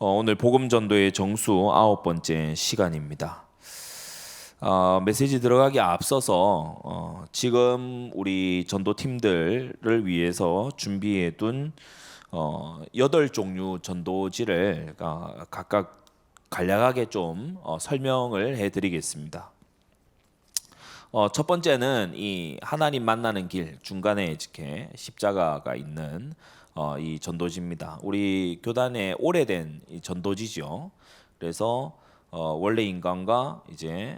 오늘 복음 전도의 정수 9번째 시간입니다. 메시지 들어가기 앞서서 지금 우리 전도팀들을 위해서 준비해둔 8종류 전도지를 각각 간략하게 좀 설명을 해드리겠습니다. 첫 번째는 이 하나님 만나는 길 중간에 이렇게 십자가가 있는 이 전도지입니다. 우리 교단의 오래된 이 전도지죠. 그래서 원래 인간과 이제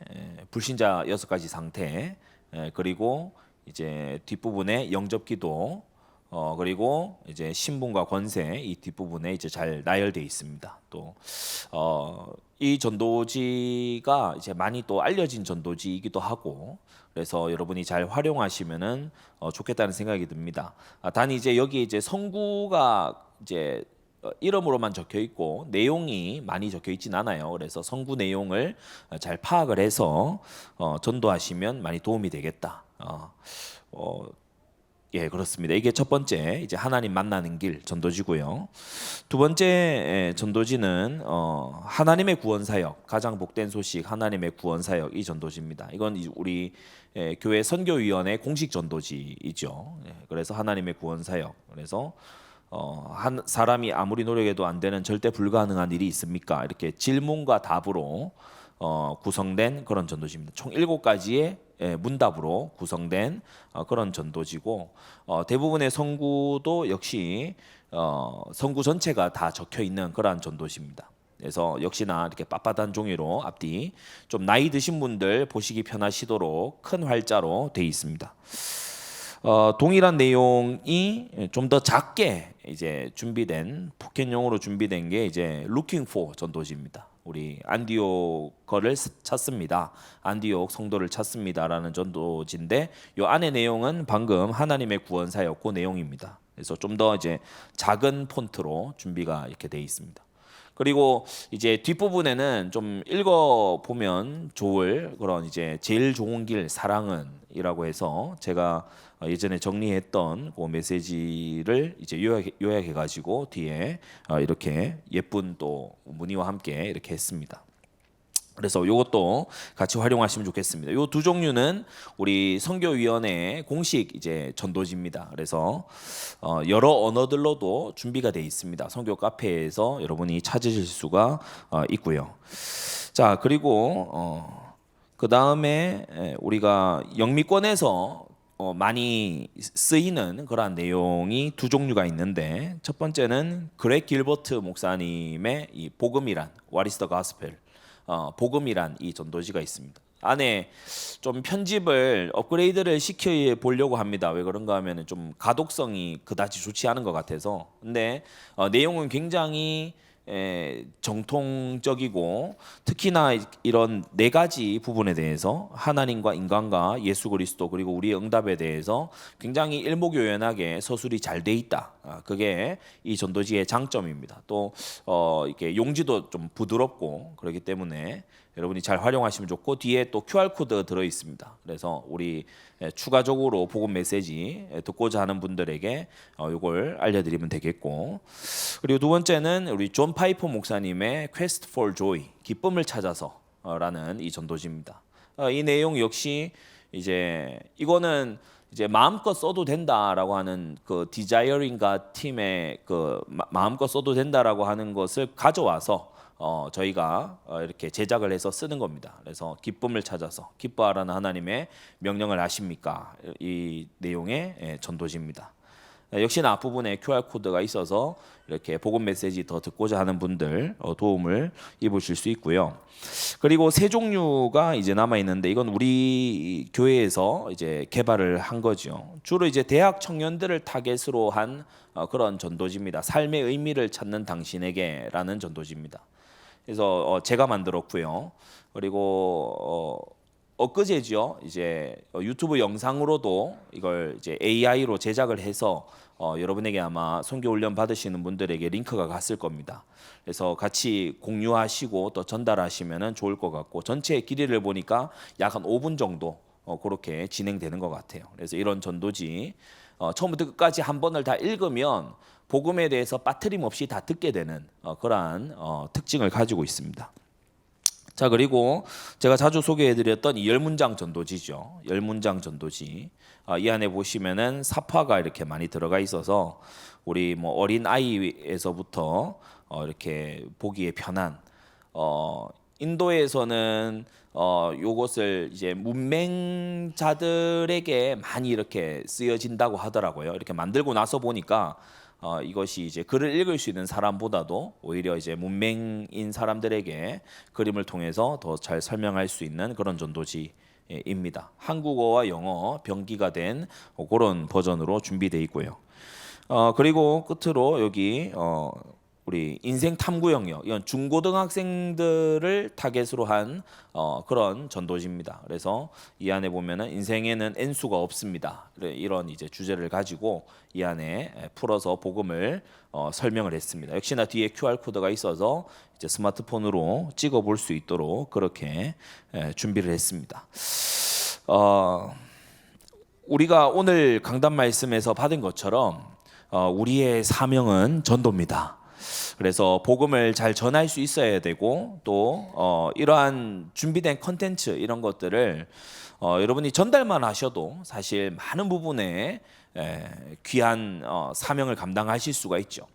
불신자 6가지 상태, 그리고 이제 뒷부분에 영접기도, 그리고 이제 신분과 권세 이 뒷부분에 이제 잘 나열되어 있습니다. 또 이 전도지가 이제 많이 또 알려진 전도지이기도 하고, 그래서 여러분이 잘 활용하시면은 좋겠다는 생각이 듭니다. 단 이제 여기 이제 성구가 이제 이름으로만 적혀 있고 내용이 많이 적혀 있진 않아요. 그래서 성구 내용을 잘 파악을 해서 전도하시면 많이 도움이 되겠다. 예, 그렇습니다. 이게 첫 번째 이제 하나님 만나는 길 전도지고요. 두 번째 전도지는 하나님의 구원 사역, 가장 복된 소식 하나님의 구원 사역 이 전도지입니다. 이건 우리 교회 선교위원회 공식 전도지이죠. 그래서 하나님의 구원 사역. 그래서 한 사람이 아무리 노력해도 안 되는 절대 불가능한 일이 있습니까? 이렇게 질문과 답으로 구성된 그런 전도지입니다. 총 7가지의 문답으로 구성된 그런 전도지고, 대부분의 성구도 역시 성구 전체가 다 적혀 있는 그러한 전도지입니다. 그래서 역시나 이렇게 빳빳한 종이로 앞뒤 좀 나이 드신 분들 보시기 편하시도록 큰 활자로 되어 있습니다. 동일한 내용이 좀 더 작게 이제 준비된 포켓용으로 준비된 게 이제 Looking for 전도지입니다. 우리 안디옥 거를 찾습니다. 안디옥 성도를 찾습니다라는 전도지인데 요 안에 내용은 방금 하나님의 구원 사역 그 내용입니다. 그래서 좀 더 이제 작은 폰트로 준비가 이렇게 돼 있습니다. 그리고 이제 뒷부분에는 좀 읽어 보면 좋을 그런 이제 제일 좋은 길 사랑은이라고 해서 제가 예전에 정리했던 그 메시지를 이제 요약해 가지고 뒤에 이렇게 예쁜 또 무늬와 함께 이렇게 했습니다. 그래서 이것도 같이 활용하시면 좋겠습니다. 이 두 종류는 우리 선교위원회 공식 이제 전도지입니다. 그래서 여러 언어들로도 준비가 되어 있습니다. 선교 카페에서 여러분이 찾으실 수가 있고요. 자, 그리고 그 다음에 우리가 영미권에서 많이 쓰이는 그러한 내용이 두 종류가 있는데, 첫 번째는 그렉 길버트 목사님의 이 복음이란 What is the Gospel? 복음이란 이 전도지가 있습니다. 안에 좀 편집을 업그레이드를 시켜 보려고 합니다. 왜 그런가 하면은 좀 가독성이 그다지 좋지 않은 것 같아서. 근데 내용은 굉장히 정통적이고, 특히나 이런 4가지 부분에 대해서 하나님과 인간과 예수 그리스도 그리고 우리의 응답에 대해서 굉장히 일목요연하게 서술이 잘 돼 있다. 그게 이 전도지의 장점입니다. 또 이렇게 용지도 좀 부드럽고 그렇기 때문에 여러분이 잘 활용하시면 좋고, 뒤에 또 QR 코드가 들어 있습니다. 그래서 우리 추가적으로 복음 메시지 듣고자 하는 분들에게 이걸 알려드리면 되겠고, 그리고 두 번째는 우리 존 파이퍼 목사님의 Quest for Joy, 기쁨을 찾아서라는 이 전도지입니다. 이 내용 역시 이제 이거는 이제 마음껏 써도 된다라고 하는 그 디자이어링과 팀의 그 마음껏 써도 된다라고 하는 것을 가져와서 저희가 이렇게 제작을 해서 쓰는 겁니다. 그래서 기쁨을 찾아서 기뻐하라는 하나님의 명령을 아십니까? 이 내용의 전도지입니다. 역시나 앞부분에 QR코드가 있어서 이렇게 복음 메시지 더 듣고자 하는 분들 도움을 입으실 수 있고요. 그리고 세 종류가 이제 남아 있는데, 이건 우리 교회에서 이제 개발을 한 거죠. 주로 이제 대학 청년들을 타겟으로 한 그런 전도지입니다. 삶의 의미를 찾는 당신에게라는 전도지입니다. 그래서 제가 만들었고요. 그리고 엊그제죠. 이제 유튜브 영상으로도 이걸 이제 AI로 제작을 해서 여러분에게 아마 선교 훈련 받으시는 분들에게 링크가 갔을 겁니다. 그래서 같이 공유하시고 또 전달하시면 좋을 것 같고, 전체 길이를 보니까 약 한 5분 정도 그렇게 진행되는 것 같아요. 그래서 이런 전도지 처음부터 끝까지 한 번을 다 읽으면 복음에 대해서 빠트림 없이 다 듣게 되는 그러한 특징을 가지고 있습니다. 자, 그리고 제가 자주 소개해드렸던 이 10문장 전도지죠. 10문장 전도지. 이 안에 보시면은 사파가 이렇게 많이 들어가 있어서 우리 뭐 어린 아이에서부터 이렇게 보기에 편한 인도에서는 요것을 이제 문맹자들에게 많이 이렇게 쓰여진다고 하더라고요. 이렇게 만들고 나서 보니까 이것이 이제 글을 읽을 수 있는 사람보다도 오히려 이제 문맹인 사람들에게 그림을 통해서 더 잘 설명할 수 있는 그런 전도지입니다. 한국어와 영어 병기가 된 그런 버전으로 준비되어 있고요. 그리고 끝으로 여기 우리 인생 탐구 영역, 이건 중고등학생들을 타겟으로 한 그런 전도지입니다. 그래서 이 안에 보면은 인생에는 N수가 없습니다. 이런 이제 주제를 가지고 이 안에 풀어서 복음을 설명을 했습니다. 역시나 뒤에 QR 코드가 있어서 이제 스마트폰으로 찍어 볼 수 있도록 그렇게 준비를 했습니다. 우리가 오늘 강단 말씀에서 받은 것처럼 우리의 사명은 전도입니다. 그래서 복음을 잘 전할 수 있어야 되고 또 이러한 준비된 컨텐츠 이런 것들을 여러분이 전달만 하셔도 사실 많은 부분에 귀한 사명을 감당하실 수가 있죠.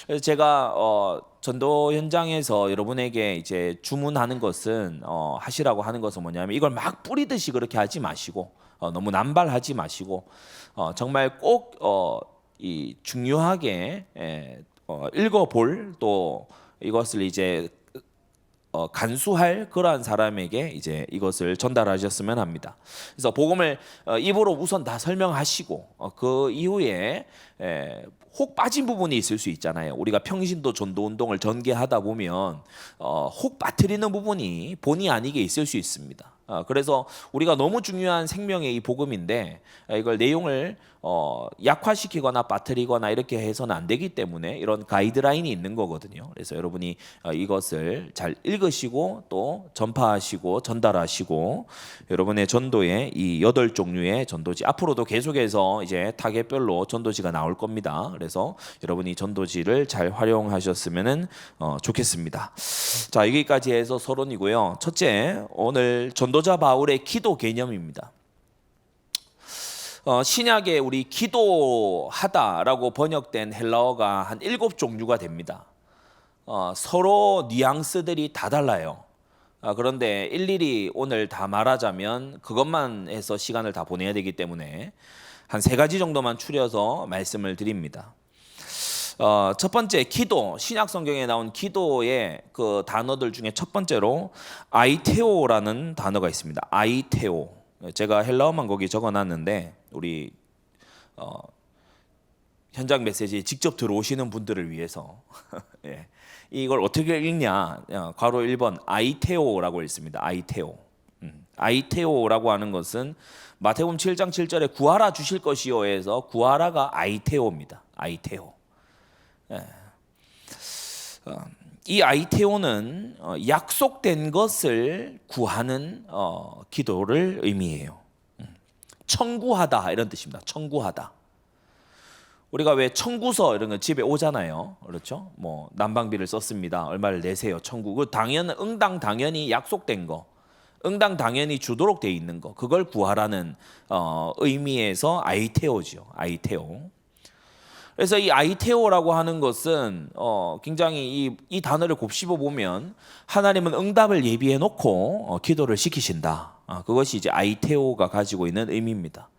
그래서 제가 전도 현장에서 여러분에게 이제 주문하는 것은 하시라고 하는 것은 뭐냐면 이걸 막 뿌리듯이 그렇게 하지 마시고 너무 남발하지 마시고 정말 꼭 이 중요하게 읽어볼 또 이것을 이제 간수할 그러한 사람에게 이제 이것을 전달하셨으면 합니다. 그래서 복음을 입으로 우선 다 설명하시고 그 이후에 혹 빠진 부분이 있을 수 있잖아요. 우리가 평신도 전도 운동을 전개하다 보면 혹 빠뜨리는 부분이 본의 아니게 있을 수 있습니다. 그래서 우리가 너무 중요한 생명의 이 복음인데 이걸 내용을 약화시키거나 빠뜨리거나 이렇게 해서는 안 되기 때문에 이런 가이드라인이 있는 거거든요. 그래서 여러분이 이것을 잘 읽으시고 또 전파하시고 전달하시고 여러분의 전도의 이 8종류의 전도지 앞으로도 계속해서 이제 타겟별로 전도지가 나올 겁니다. 그래서 여러분이 전도지를 잘 활용하셨으면 좋겠습니다. 자, 여기까지 해서 서론이고요. 첫째, 오늘 전도자 바울의 기도 개념입니다. 신약에 우리 기도하다라고 번역된 헬라어가 한 7종류가 됩니다. 서로 뉘앙스들이 다 달라요. 그런데 일일이 오늘 다 말하자면 그것만 해서 시간을 다 보내야 되기 때문에 한 3가지 정도만 추려서 말씀을 드립니다. 첫 번째 기도, 신약 성경에 나온 기도의 그 단어들 중에 첫 번째로 아이테오라는 단어가 있습니다. 아이테오. 제가 헬라어만 거기 적어놨는데 우리 현장 메시지에 직접 들어오시는 분들을 위해서 예. 이걸 어떻게 읽냐? 괄호 1번 아이테오라고 있습니다. 아이테오. 아이테오라고 하는 것은 마태복음 7장 7절에 구하라 주실 것이요에서 구하라가 아이테오입니다. 아이테오. 예. 이 아이테오는 약속된 것을 구하는 기도를 의미해요. 청구하다 이런 뜻입니다. 청구하다. 우리가 왜 청구서 이런 거 집에 오잖아요. 그렇죠? 뭐 난방비를 썼습니다. 얼마를 내세요. 청구. 그 응당 당연히 약속된 거. 응당 당연히 주도록 돼 있는 거. 그걸 구하라는 의미에서 아이테오죠. 아이테오. 그래서 이 아이테오라고 하는 것은 굉장히 이 단어를 곱씹어 보면 하나님은 응답을 예비해 놓고 기도를 시키신다. 그것이 이제 아이테오가 가지고 있는 의미입니다.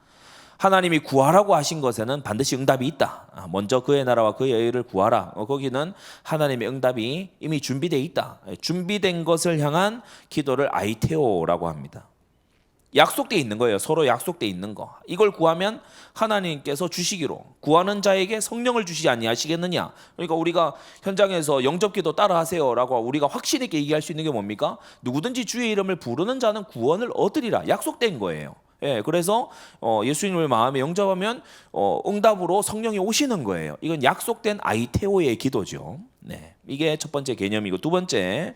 하나님이 구하라고 하신 것에는 반드시 응답이 있다. 먼저 그의 나라와 그의 의를 구하라. 거기는 하나님의 응답이 이미 준비되어 있다. 준비된 것을 향한 기도를 아이테오라고 합니다. 약속되어 있는 거예요. 서로 약속되어 있는 거. 이걸 구하면 하나님께서 주시기로 구하는 자에게 성령을 주시지 아니하시겠느냐. 그러니까 우리가 현장에서 영접기도 따라하세요라고 우리가 확신 있게 얘기할 수 있는 게 뭡니까? 누구든지 주의 이름을 부르는 자는 구원을 얻으리라. 약속된 거예요. 예, 그래서 예수님을 마음에 영접하면 응답으로 성령이 오시는 거예요. 이건 약속된 아이테오의 기도죠. 네, 이게 첫 번째 개념이고 두 번째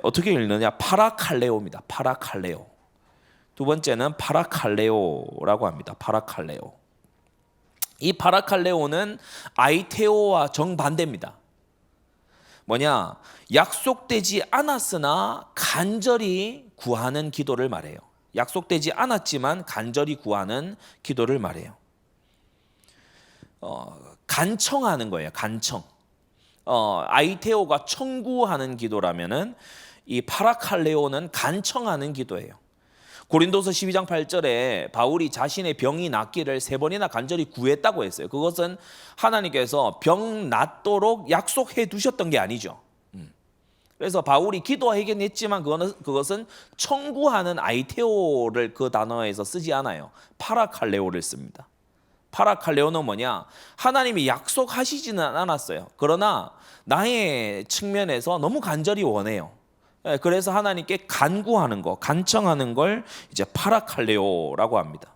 어떻게 읽느냐? 파라칼레오입니다. 파라칼레오. 두 번째는 파라칼레오라고 합니다. 파라칼레오. 이 파라칼레오는 아이테오와 정반대입니다. 뭐냐? 약속되지 않았으나 간절히 구하는 기도를 말해요. 약속되지 않았지만 간절히 구하는 기도를 말해요. 간청하는 거예요. 간청. 아이테오가 청구하는 기도라면은 이 파라칼레오는 간청하는 기도예요. 고린도서 12장 8절에 바울이 자신의 병이 낫기를 3번이나 간절히 구했다고 했어요. 그것은 하나님께서 병 낫도록 약속해 두셨던 게 아니죠. 그래서 바울이 기도하긴 했지만 그것은 청구하는 아이테오를 그 단어에서 쓰지 않아요. 파라칼레오를 씁니다. 파라칼레오는 뭐냐? 하나님이 약속하시지는 않았어요. 그러나 나의 측면에서 너무 간절히 원해요. 그래서 하나님께 간구하는 거, 간청하는 걸 이제 파라칼레오라고 합니다.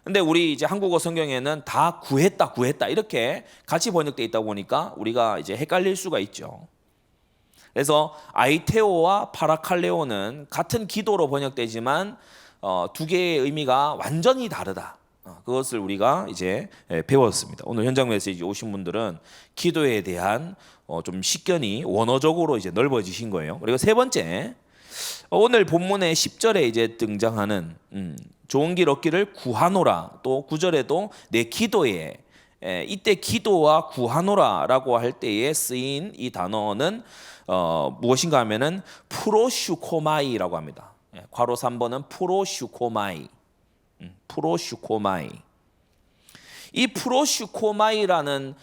근데 우리 이제 한국어 성경에는 다 구했다 이렇게 같이 번역되어 있다 보니까 우리가 이제 헷갈릴 수가 있죠. 그래서 아이테오와 파라칼레오는 같은 기도로 번역되지만 두 개의 의미가 완전히 다르다. 그것을 우리가 이제 배웠습니다. 오늘 현장 메시지 오신 분들은 기도에 대한 좀 식견이 원어적으로 이제 넓어지신 거예요. 그리고 세 번째, 오늘 본문의 10절에 이제 등장하는 좋은 길 얻기를 구하노라. 또 9절에도 내 기도에, 이때 기도와 구하노라라고 할 때에 쓰인 이 단어는 무엇인가 하면은 프로슈코마이라고 합니다. 괄호 3번은 프로슈코마이. 프로슈코마이. 이 프로슈코마이라는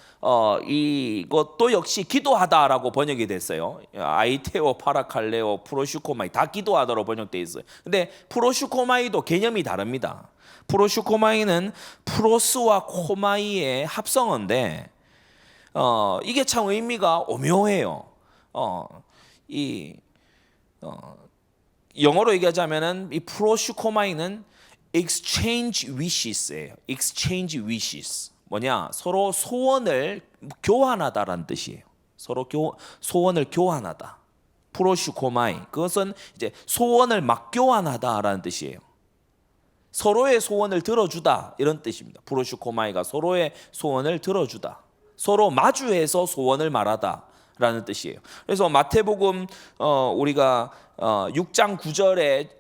이것도 역시 기도하다라고 번역이 됐어요. 아이테오, 파라칼레오, 프로슈코마이 다 기도하다로 번역돼 있어요. 근데 프로슈코마이도 개념이 다릅니다. 프로슈코마이는 프로스와 코마이의 합성어인데 이게 참 의미가 오묘해요. 영어로 얘기하자면은 이 프로슈코마이는 exchange wishes예요. exchange wishes. 뭐냐? 서로 소원을 교환하다라는 뜻이에요. 서로 소원을 교환하다. 프로슈코마이. 그것은 이제 소원을 막 교환하다라는 뜻이에요. 서로의 소원을 들어주다 이런 뜻입니다. 프로슈코마이가 서로의 소원을 들어주다. 서로 마주해서 소원을 말하다라는 뜻이에요. 그래서 마태복음 우리가 6장 9절에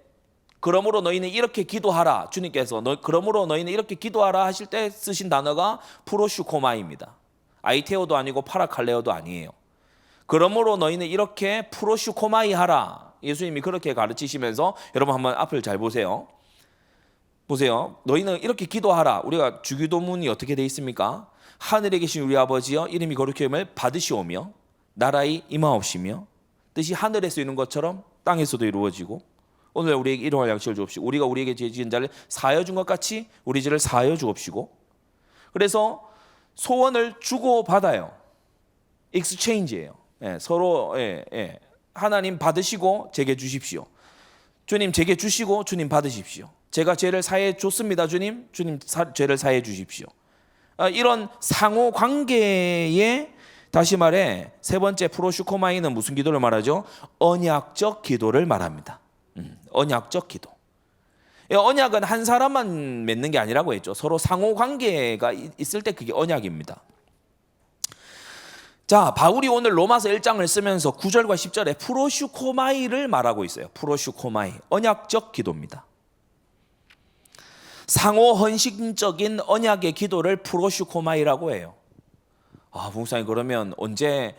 그러므로 너희는 이렇게 기도하라. 주님께서 그러므로 너희는 이렇게 기도하라 하실 때 쓰신 단어가 프로슈코마입니다. 아이테오도 아니고 파라칼레오도 아니에요. 그러므로 너희는 이렇게 프로슈코마이 하라. 예수님이 그렇게 가르치시면서 여러분 한번 앞을 잘 보세요. 보세요. 너희는 이렇게 기도하라. 우리가 주기도문이 어떻게 돼 있습니까? 하늘에 계신 우리 아버지여 이름이 거룩히 여김을 받으시오며 나라의 임하옵시며 뜻이 하늘에서 이루는 것처럼 땅에서도 이루어지고 오늘 우리에게 일용할 양식을 주옵시고 우리가 우리에게 죄 지은 자를 사하여 준 것 같이 우리 죄를 사하여 주옵시고. 그래서 소원을 주고 받아요. 익스체인지예요. 서로 하나님 받으시고 제게 주십시오. 주님 제게 주시고 주님 받으십시오. 제가 죄를 사해 줬습니다. 주님 죄를 사해 주십시오. 이런 상호 관계에 다시 말해 세 번째 프로슈코마이는 무슨 기도를 말하죠? 언약적 기도를 말합니다. 언약적 기도. 언약은 한 사람만 맺는 게 아니라고 했죠. 서로 상호 관계가 있을 때 그게 언약입니다. 자, 바울이 오늘 로마서 1장을 쓰면서 9절과 10절에 프로슈코마이를 말하고 있어요. 프로슈코마이, 언약적 기도입니다. 상호 헌신적인 언약의 기도를 프로슈코마이라고 해요. 목사님 그러면 언제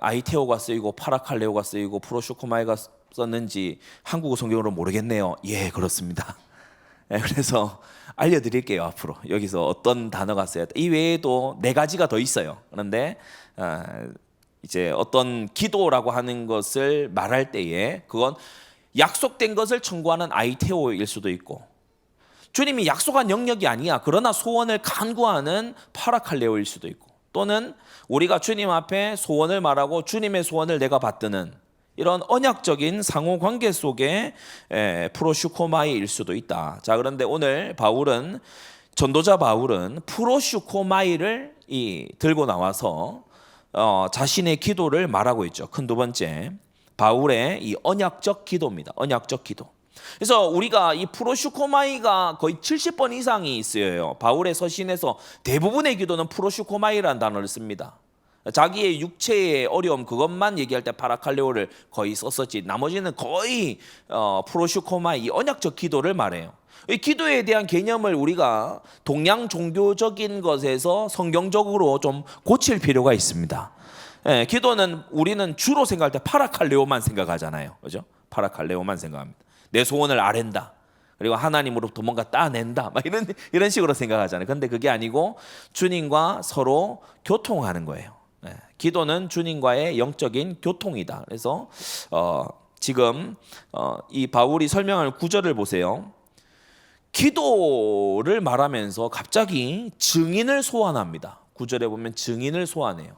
아이테오가 쓰이고 파라칼레오가 쓰이고 프로슈코마이가 썼는지 한국어 성경으로 모르겠네요. 예, 그렇습니다. 그래서 알려드릴게요. 앞으로 여기서 어떤 단어가 써야 돼. 이 외에도 4가지가 더 있어요. 그런데 이제 어떤 기도라고 하는 것을 말할 때에 그건 약속된 것을 청구하는 아이테오일 수도 있고 주님이 약속한 영역이 아니야. 그러나 소원을 간구하는 파라칼레오일 수도 있고 또는 우리가 주님 앞에 소원을 말하고 주님의 소원을 내가 받드는 이런 언약적인 상호관계 속에 프로슈코마이일 수도 있다. 자, 그런데 오늘 전도자 바울은 프로슈코마이를 들고 나와서 자신의 기도를 말하고 있죠. 큰 두 번째, 바울의 이 언약적 기도입니다. 언약적 기도. 그래서 우리가 이 프로슈코마이가 거의 70번 이상이 있어요. 바울의 서신에서 대부분의 기도는 프로슈코마이라는 단어를 씁니다. 자기의 육체의 어려움 그것만 얘기할 때 파라칼레오를 거의 썼었지, 나머지는 거의 프로슈코마이, 이 언약적 기도를 말해요. 이 기도에 대한 개념을 우리가 동양 종교적인 것에서 성경적으로 좀 고칠 필요가 있습니다. 기도는 우리는 주로 생각할 때 파라칼레오만 생각하잖아요. 그죠? 파라칼레오만 생각합니다. 내 소원을 아랜다, 그리고 하나님으로부터 뭔가 따낸다, 막 이런 식으로 생각하잖아요. 근데 그게 아니고 주님과 서로 교통하는 거예요. 기도는 주님과의 영적인 교통이다. 그래서 지금 이 바울이 설명하는 구절을 보세요. 기도를 말하면서 갑자기 증인을 소환합니다. 구절에 보면 증인을 소환해요.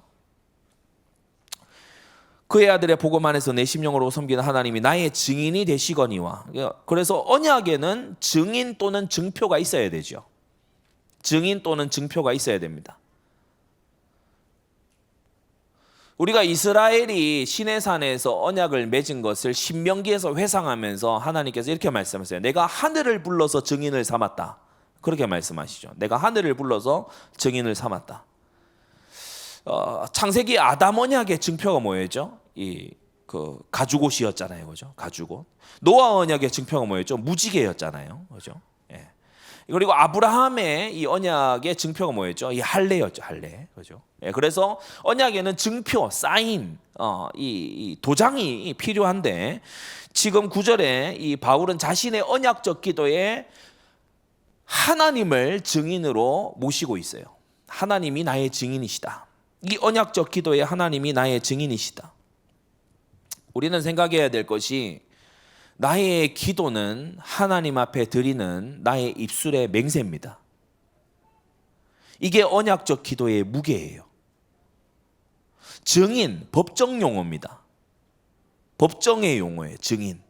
그의 아들의 복음 안에서 내 심령으로 섬기는 하나님이 나의 증인이 되시거니와. 그래서 언약에는 증인 또는 증표가 있어야 되죠. 증인 또는 증표가 있어야 됩니다. 우리가 이스라엘이 시내산에서 언약을 맺은 것을 신명기에서 회상하면서 하나님께서 이렇게 말씀하세요. 내가 하늘을 불러서 증인을 삼았다. 그렇게 말씀하시죠. 내가 하늘을 불러서 증인을 삼았다. 창세기 아담 언약의 증표가 뭐였죠? 그 가죽옷이었잖아요, 그죠? 가죽옷. 노아 언약의 증표가 뭐였죠? 무지개였잖아요, 그죠? 예. 그리고 아브라함의 이 언약의 증표가 뭐였죠? 이 할례였죠, 할례, 그죠? 예. 그래서 언약에는 증표, 사인, 이 도장이 필요한데, 지금 구절에 이 바울은 자신의 언약적 기도에 하나님을 증인으로 모시고 있어요. 하나님이 나의 증인이시다. 이 언약적 기도에 하나님이 나의 증인이시다. 우리는 생각해야 될 것이, 나의 기도는 하나님 앞에 드리는 나의 입술의 맹세입니다. 이게 언약적 기도의 무게예요. 증인, 법정 용어입니다. 법정의 용어예요, 증인.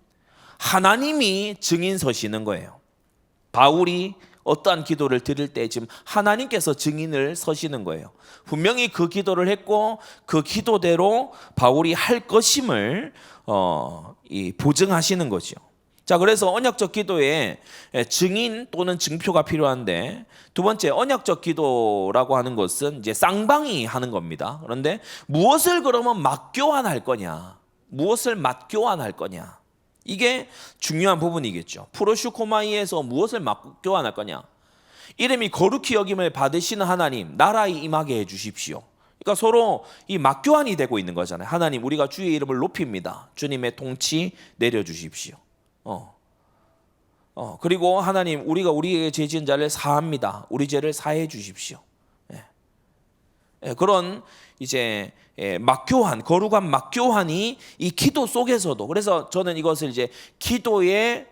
하나님이 증인 서시는 거예요. 바울이 어떠한 기도를 드릴 때 지금 하나님께서 증인을 서시는 거예요. 분명히 그 기도를 했고 그 기도대로 바울이 할 것임을 보증하시는 거죠. 자, 그래서 언약적 기도에 증인 또는 증표가 필요한데, 두 번째, 언약적 기도라고 하는 것은 이제 쌍방이 하는 겁니다. 그런데 무엇을 그러면 맞교환할 거냐, 무엇을 맞교환할 거냐, 이게 중요한 부분이겠죠. 프로슈코마이에서 무엇을 맞교환할 거냐, 이름이 거룩히 여김을 받으시는 하나님, 나라에 임하게 해주십시오. 그러니까 서로 이 맞교환이 되고 있는 거잖아요. 하나님, 우리가 주의 이름을 높입니다. 주님의 통치 내려주십시오. 그리고 하나님, 우리가 우리에게 죄 지은 자를 사합니다. 우리 죄를 사해 주십시오. 그런 이제 맞교환, 거룩한 맞교환이 이 기도 속에서도, 그래서 저는 이것을 이제 기도의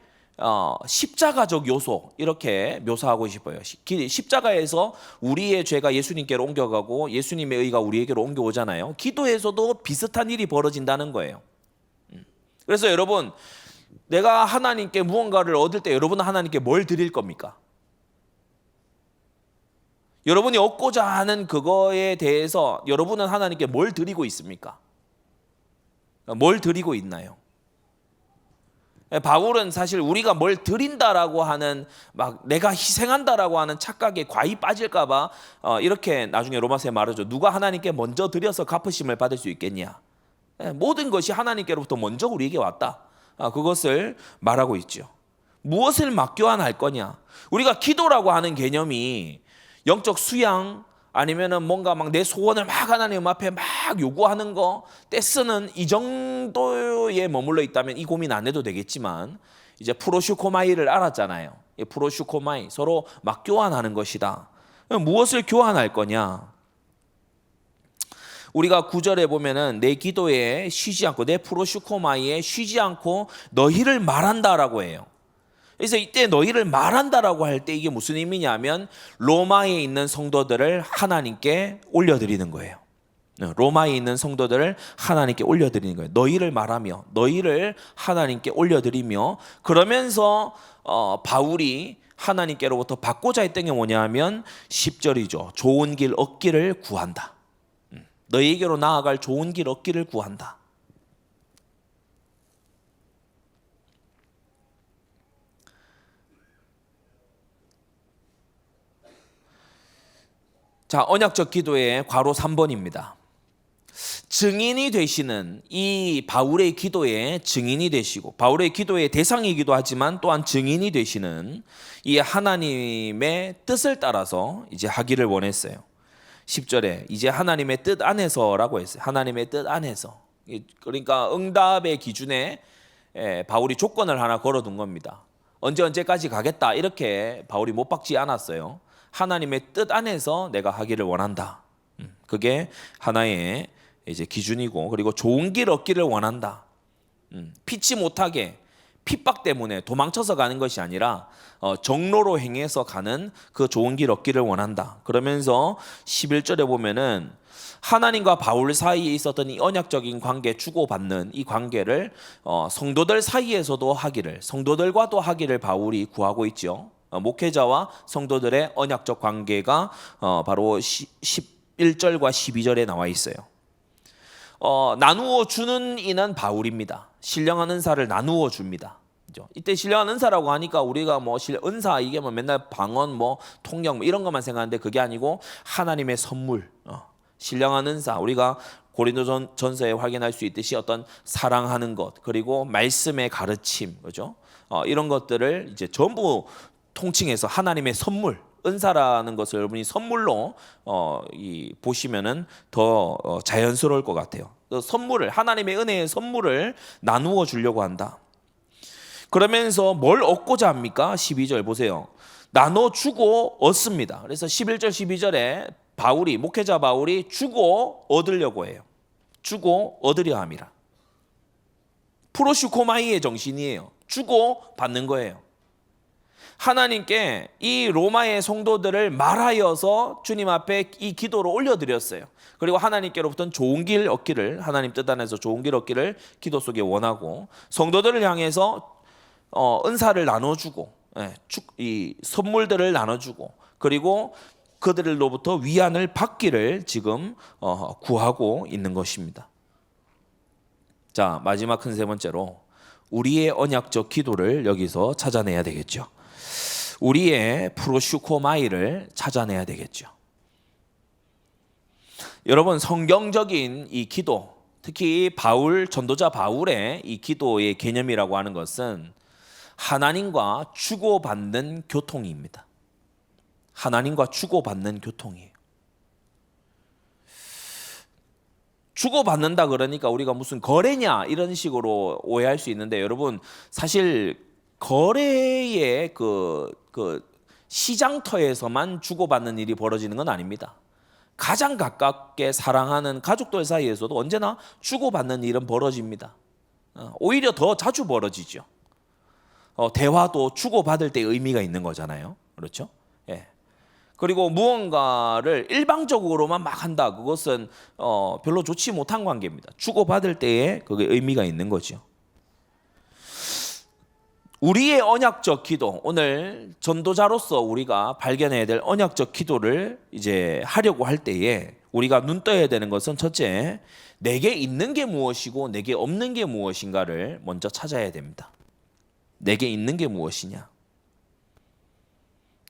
십자가적 요소, 이렇게 묘사하고 싶어요. 십자가에서 우리의 죄가 예수님께로 옮겨가고 예수님의 의가 우리에게로 옮겨오잖아요. 기도에서도 비슷한 일이 벌어진다는 거예요. 그래서 여러분, 내가 하나님께 무언가를 얻을 때 여러분은 하나님께 뭘 드릴 겁니까? 여러분이 얻고자 하는 그거에 대해서 여러분은 하나님께 뭘 드리고 있습니까? 뭘 드리고 있나요? 바울은 사실 우리가 뭘 드린다라고 하는, 막 내가 희생한다라고 하는 착각에 과히 빠질까봐 이렇게 나중에 로마서에 말하죠. 누가 하나님께 먼저 드려서 갚으심을 받을 수 있겠냐? 모든 것이 하나님께로부터 먼저 우리에게 왔다. 그것을 말하고 있죠. 무엇을 맞교환할 거냐? 우리가 기도라고 하는 개념이 영적 수양, 아니면은 뭔가 막 내 소원을 막 하나님 앞에 막 요구하는 거, 떼쓰는 이 정도에 머물러 있다면 이 고민 안 해도 되겠지만, 이제 프로슈코마이를 알았잖아요. 프로슈코마이, 서로 막 교환하는 것이다. 무엇을 교환할 거냐? 우리가 9절에 보면은 내 기도에 쉬지 않고, 내 프로슈코마이에 쉬지 않고 너희를 말한다라고 해요. 그래서 이때 너희를 말한다라고 할 때 이게 무슨 의미냐면, 로마에 있는 성도들을 하나님께 올려드리는 거예요. 로마에 있는 성도들을 하나님께 올려드리는 거예요. 너희를 말하며, 너희를 하나님께 올려드리며, 그러면서 바울이 하나님께로부터 받고자 했던 게 뭐냐면 10절이죠. 좋은 길 얻기를 구한다. 너희에게로 나아갈 좋은 길 얻기를 구한다. 자, 언약적 기도의 괄호 3번입니다. 증인이 되시는 이 바울의 기도의 증인이 되시고 바울의 기도의 대상이기도 하지만 또한 증인이 되시는 이 하나님의 뜻을 따라서 이제 하기를 원했어요. 10절에 이제 하나님의 뜻 안에서라고 했어요. 하나님의 뜻 안에서. 그러니까 응답의 기준에 바울이 조건을 하나 걸어둔 겁니다. 언제까지 가겠다 이렇게 바울이 못 박지 않았어요. 하나님의 뜻 안에서 내가 하기를 원한다. 그게 하나의 이제 기준이고, 그리고 좋은 길 얻기를 원한다. 피치 못하게 핍박 때문에 도망쳐서 가는 것이 아니라 정로로 행해서 가는 그 좋은 길 얻기를 원한다. 그러면서 11절에 보면은 하나님과 바울 사이에 있었던 이 언약적인 관계, 주고받는 이 관계를 성도들 사이에서도 하기를, 성도들과도 하기를 바울이 구하고 있죠. 목회자와 성도들의 언약적 관계가 바로 11절과 12절에 나와 있어요. 나누어 주는 이는 바울입니다. 신령한 은사를 나누어 줍니다. 이때 신령한 은사라고 하니까 우리가 뭐 은사 이게 뭐 맨날 방언 뭐 통역 뭐 이런 것만 생각하는데 그게 아니고 하나님의 선물, 신령한 은사, 우리가 고린도전서에 확인할 수 있듯이 어떤 사랑하는 것, 그리고 말씀의 가르침, 그죠? 이런 것들을 이제 전부 통칭해서 하나님의 선물, 은사라는 것을 여러분이 선물로 보시면은 더 자연스러울 것 같아요. 그 선물을, 하나님의 은혜의 선물을 나누어 주려고 한다. 그러면서 뭘 얻고자 합니까? 12절 보세요. 나눠 주고 얻습니다. 그래서 11절 12절에 목회자 바울이 주고 얻으려고 해요. 주고 얻으려 함이라. 프로슈코마이의 정신이에요. 주고 받는 거예요. 하나님께 이 로마의 성도들을 말하여서 주님 앞에 이 기도를 올려드렸어요. 그리고 하나님께로부터는 좋은 길 얻기를, 하나님 뜻 안에서 좋은 길 얻기를 기도 속에 원하고, 성도들을 향해서 은사를 나눠주고, 이 선물들을 나눠주고, 그리고 그들로부터 위안을 받기를 지금 구하고 있는 것입니다. 자, 마지막 큰 세 번째로 우리의 언약적 기도를 여기서 찾아내야 되겠죠. 우리의 프로슈코마이를 찾아내야 되겠죠. 여러분, 성경적인 이 기도, 특히 전도자 바울의 이 기도의 개념이라고 하는 것은 하나님과 주고받는 교통입니다. 하나님과 주고받는 교통이에요. 주고받는다 그러니까 우리가 무슨 거래냐 이런 식으로 오해할 수 있는데, 여러분 사실 거래의 그 시장터에서만 주고받는 일이 벌어지는 건 아닙니다. 가장 가깝게 사랑하는 가족들 사이에서도 언제나 주고받는 일은 벌어집니다. 오히려 더 자주 벌어지죠. 대화도 주고받을 때 의미가 있는 거잖아요. 그렇죠? 예. 그리고 무언가를 일방적으로만 막 한다. 그것은 별로 좋지 못한 관계입니다. 주고받을 때에 그게 의미가 있는 거죠. 우리의 언약적 기도, 오늘 전도자로서 우리가 발견해야 될 언약적 기도를 이제 하려고 할 때에 우리가 눈 떠야 되는 것은, 첫째, 내게 있는 게 무엇이고 내게 없는 게 무엇인가를 먼저 찾아야 됩니다. 내게 있는 게 무엇이냐?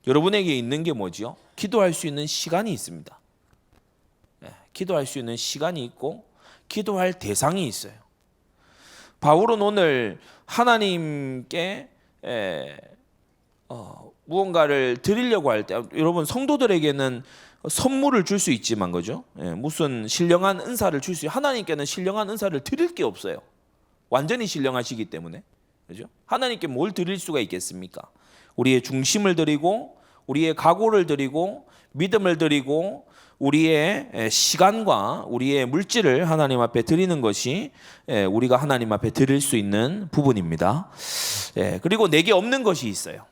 여러분에게 있는 게 뭐지요? 기도할 수 있는 시간이 있습니다. 기도할 수 있는 시간이 있고 기도할 대상이 있어요. 바울은 오늘 하나님께 무언가를 드리려고 할 때, 여러분 성도들에게는 선물을 줄 수 있지만, 그죠? 무슨 신령한 은사를 줄 수, 하나님께는 신령한 은사를 드릴 게 없어요. 완전히 신령하시기 때문에, 그죠? 하나님께 뭘 드릴 수가 있겠습니까? 우리의 중심을 드리고, 우리의 각오를 드리고, 믿음을 드리고, 우리의 시간과 우리의 물질을 하나님 앞에 드리는 것이 우리가 하나님 앞에 드릴 수 있는 부분입니다. 그리고 내게 없는 것이 있어요.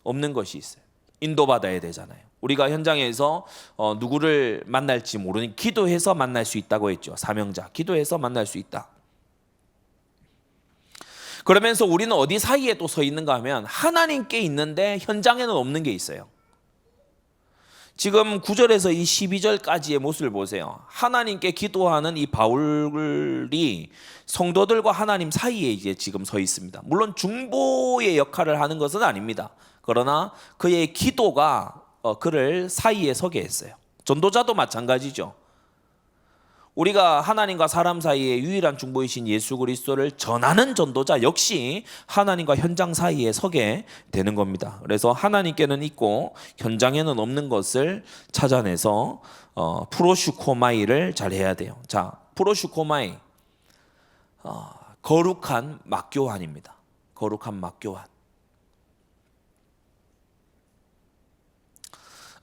없는 것이 있어요. 인도받아야 되잖아요. 우리가 현장에서 누구를 만날지 모르니 기도해서 만날 수 있다고 했죠. 사명자, 기도해서 만날 수 있다. 그러면서 우리는 어디 사이에 또 서 있는가 하면 하나님께 있는데 현장에는 없는 게 있어요. 지금 9절에서 이 12절까지의 모습을 보세요. 하나님께 기도하는 이 바울이 성도들과 하나님 사이에 이제 지금 서 있습니다. 물론 중보의 역할을 하는 것은 아닙니다. 그러나 그의 기도가 그를 사이에 서게 했어요. 전도자도 마찬가지죠. 우리가 하나님과 사람 사이에 유일한 중보이신 예수 그리스도를 전하는 전도자 역시 하나님과 현장 사이에 서게 되는 겁니다. 그래서 하나님께는 있고 현장에는 없는 것을 찾아내서 프로슈코마이를 잘 해야 돼요. 자, 프로슈코마이, 거룩한 막교환입니다. 거룩한 막교환.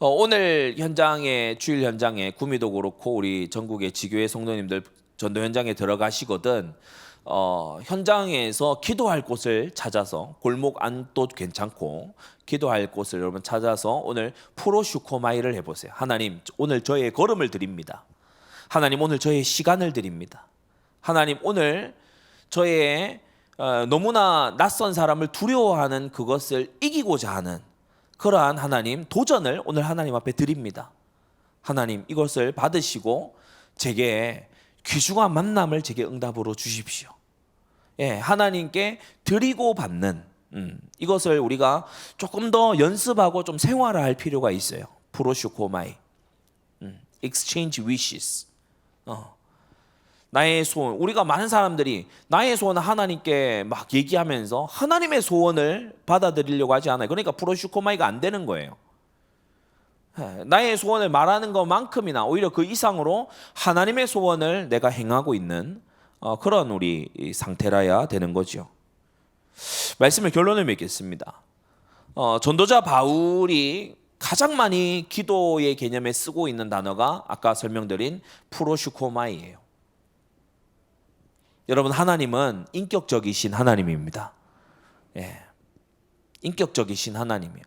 오늘 현장에, 주일 현장에, 구미도 그렇고 우리 전국의 지교회 성도님들 전도 현장에 들어가시거든 현장에서 기도할 곳을 찾아서, 골목 안도 괜찮고 기도할 곳을 여러분 찾아서 오늘 프로슈코마이를 해보세요. 하나님, 오늘 저의 걸음을 드립니다. 하나님, 오늘 저의 시간을 드립니다. 하나님, 오늘 저의 너무나 낯선 사람을 두려워하는 그것을 이기고자 하는 그러한 하나님 도전을 오늘 하나님 앞에 드립니다. 하나님, 이것을 받으시고 제게 귀중한 만남을 제게 응답으로 주십시오. 예, 하나님께 드리고 받는 이것을 우리가 조금 더 연습하고 좀 생활화할 필요가 있어요. 프로슈코마이, exchange wishes. 나의 소원, 우리가 많은 사람들이 나의 소원을 하나님께 막 얘기하면서 하나님의 소원을 받아들이려고 하지 않아요. 그러니까 프로슈코마이가 안 되는 거예요. 나의 소원을 말하는 것만큼이나 오히려 그 이상으로 하나님의 소원을 내가 행하고 있는 그런 우리 상태라야 되는 거죠. 말씀의 결론을 맺겠습니다. 전도자 바울이 가장 많이 기도의 개념에 쓰고 있는 단어가 아까 설명드린 프로슈코마이예요. 여러분, 하나님은 인격적이신 하나님입니다. 예, 인격적이신 하나님이에요.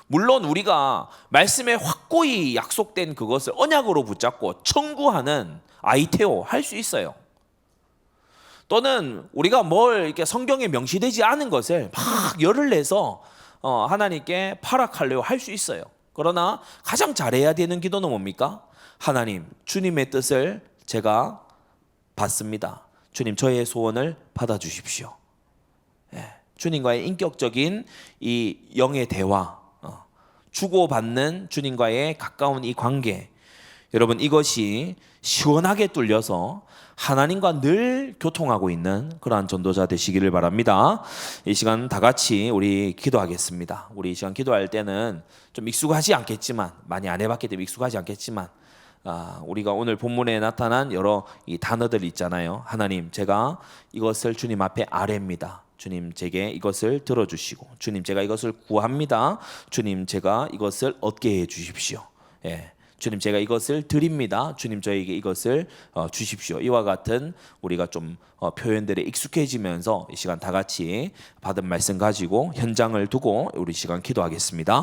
물론 우리가 말씀에 확고히 약속된 그것을 언약으로 붙잡고 청구하는 아이테오 할 수 있어요. 또는 우리가 뭘 이렇게 성경에 명시되지 않은 것을 막 열을 내서 하나님께 파락하려고 할 수 있어요. 그러나 가장 잘해야 되는 기도는 뭡니까? 하나님, 주님의 뜻을 제가 받습니다. 주님, 저의 소원을 받아주십시오. 예, 주님과의 인격적인 이 영의 대화, 주고받는 주님과의 가까운 이 관계, 여러분, 이것이 시원하게 뚫려서 하나님과 늘 교통하고 있는 그러한 전도자 되시기를 바랍니다. 이 시간 다 같이 우리 기도하겠습니다. 우리 이 시간 기도할 때는 좀 익숙하지 않겠지만, 많이 안 해봤기 때문에 익숙하지 않겠지만, 우리가 오늘 본문에 나타난 여러 이 단어들 있잖아요. 하나님, 제가 이것을 주님 앞에 아뢰입니다. 주님, 제게 이것을 들어주시고, 주님, 제가 이것을 구합니다. 주님, 제가 이것을 얻게 해 주십시오. 예, 주님, 제가 이것을 드립니다. 주님, 저에게 이것을 주십시오. 이와 같은 우리가 좀 표현들에 익숙해지면서 이 시간 다 같이 받은 말씀 가지고 현장을 두고 우리 시간 기도하겠습니다.